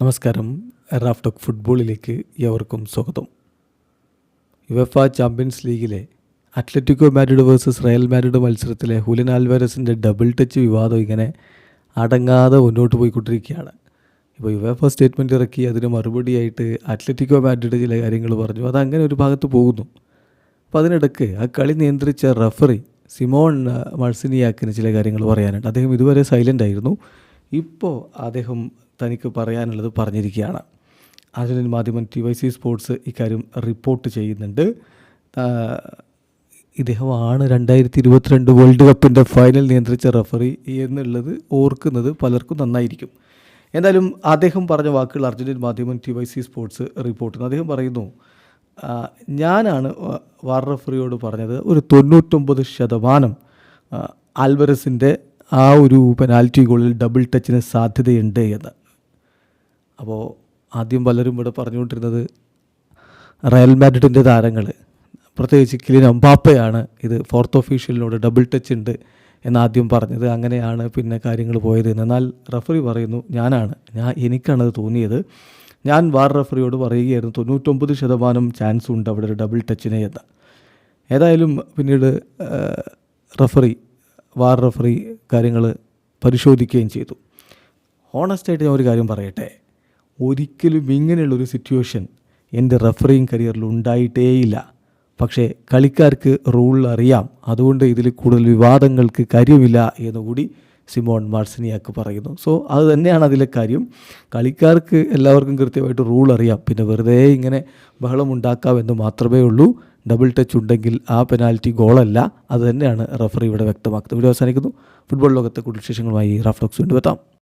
നമസ്കാരം. റാഫ്റ്റോക്ക് ഫുട്ബോളിലേക്ക് ഏവർക്കും സ്വാഗതം. യുവേഫ ചാമ്പ്യൻസ് ലീഗിലെ Atletico Madrid versus Real Madrid മത്സരത്തിലെ ഹുലിൻ ആൽവാരസിൻ്റെ ഡബിൾ ടച്ച് വിവാദം ഇങ്ങനെ അടങ്ങാതെ മുന്നോട്ട് പോയിക്കൊണ്ടിരിക്കുകയാണ്. ഇപ്പോൾ യുവേഫ സ്റ്റേറ്റ്മെൻറ്റ് ഇറക്കി അതിന് മറുപടിയായിട്ട് അത്ലറ്റിക്കോ മാഡ്രിഡ് ചില കാര്യങ്ങൾ പറഞ്ഞു. അതങ്ങനെ ഒരു ഭാഗത്ത് പോകുന്നു. അപ്പോൾ അതിനിടയ്ക്ക് ആ കളി നിയന്ത്രിച്ച റഫറി സിമോൺ മാർസിനിയാക്കിന് ചില കാര്യങ്ങൾ പറയാനുണ്ട്. അദ്ദേഹം ഇതുവരെ സൈലൻ്റ് ആയിരുന്നു. ഇപ്പോൾ അദ്ദേഹം തനിക്ക് പറയാനുള്ളത് പറഞ്ഞിരിക്കുകയാണ്. ആധുനിക മാധ്യമം TYC സ്പോർട്സ് ഇക്കാര്യം റിപ്പോർട്ട് ചെയ്യുന്നുണ്ട്. ഇദ്ദേഹമാണ് 2022 വേൾഡ് കപ്പിൻ്റെ ഫൈനൽ നിയന്ത്രിച്ച റഫറി എന്നുള്ളത് ഓർക്കുന്നത് പലർക്കും നന്നായിരിക്കും. എന്തായാലും അദ്ദേഹം പറഞ്ഞ വാക്കുകൾ അർജൻറ്റീൻ മാധ്യമം TYC സ്പോർട്സ് റിപ്പോർട്ട് ചെയ്യുന്നു. അദ്ദേഹം പറയുന്നു, ഞാനാണ് വാർ റഫറിയോട് പറഞ്ഞത് ഒരു 99% ആൽവരസിൻ്റെ ആ ഒരു പെനാൽറ്റി ഗോളിൽ ഡബിൾ ടച്ചിന് സാധ്യതയുണ്ട് എന്ന്. അപ്പോൾ ആദ്യം പലരും ഇവിടെ പറഞ്ഞുകൊണ്ടിരുന്നത് റയൽ മാഡ്രിഡിൻ്റെ താരങ്ങൾ, പ്രത്യേകിച്ച് കിലിൻ എംബാപ്പയാണ് ഇത് ഫോർത്ത് ഒഫീഷ്യലിനോട് ഡബിൾ ടച്ച് ഉണ്ട് എന്നാദ്യം പറഞ്ഞത്. അങ്ങനെയാണ് പിന്നെ കാര്യങ്ങൾ പോയത്. എന്നാൽ റഫറി പറയുന്നു, എനിക്കാണത് തോന്നിയത്. ഞാൻ വാർ റഫറിയോട് പറയുകയായിരുന്നു 99% ചാൻസ് ഉണ്ട് അവിടെ ഒരു ഡബിൾ ടച്ചിനെ എന്ന്. ഏതായാലും പിന്നീട് വാർ റഫറി കാര്യങ്ങൾ പരിശോധിക്കുകയും ചെയ്തു. ഹോണസ്റ്റായിട്ട് ഞാൻ ഒരു കാര്യം പറയട്ടെ, ഒരിക്കലും ഇങ്ങനെയുള്ളൊരു സിറ്റുവേഷൻ എൻ്റെ റഫറിങ് കരിയറിൽ ഉണ്ടായിട്ടേയില്ല. പക്ഷേ കളിക്കാർക്ക് റൂൾ അറിയാം, അതുകൊണ്ട് ഇതിൽ കൂടുതൽ വിവാദങ്ങൾക്ക് കാര്യമില്ല എന്നുകൂടി സിമോൺ മാർസിനിയാക്ക് പറയുന്നു. സോ അത് തന്നെയാണ് അതിലെ കാര്യം. കളിക്കാർക്ക് എല്ലാവർക്കും കൃത്യമായിട്ട് റൂൾ അറിയാം. പിന്നെ വെറുതെ ഇങ്ങനെ ബഹളം ഉണ്ടാക്കാമെന്ന് മാത്രമേ ഉള്ളൂ. ഡബിൾ ടച്ച് ഉണ്ടെങ്കിൽ ആ പെനാൽറ്റി ഗോളല്ല. അത് തന്നെയാണ് റഫറി ഇവിടെ വ്യക്തമാക്കുന്നത്. വീഡിയോ അവസാനിക്കുന്നു. ഫുട്ബോൾ ലോകത്തെ കൂടുതൽ വിശേഷങ്ങളുമായി റാഫ്റ്റോക്സ് വീണ്ടും എത്താം.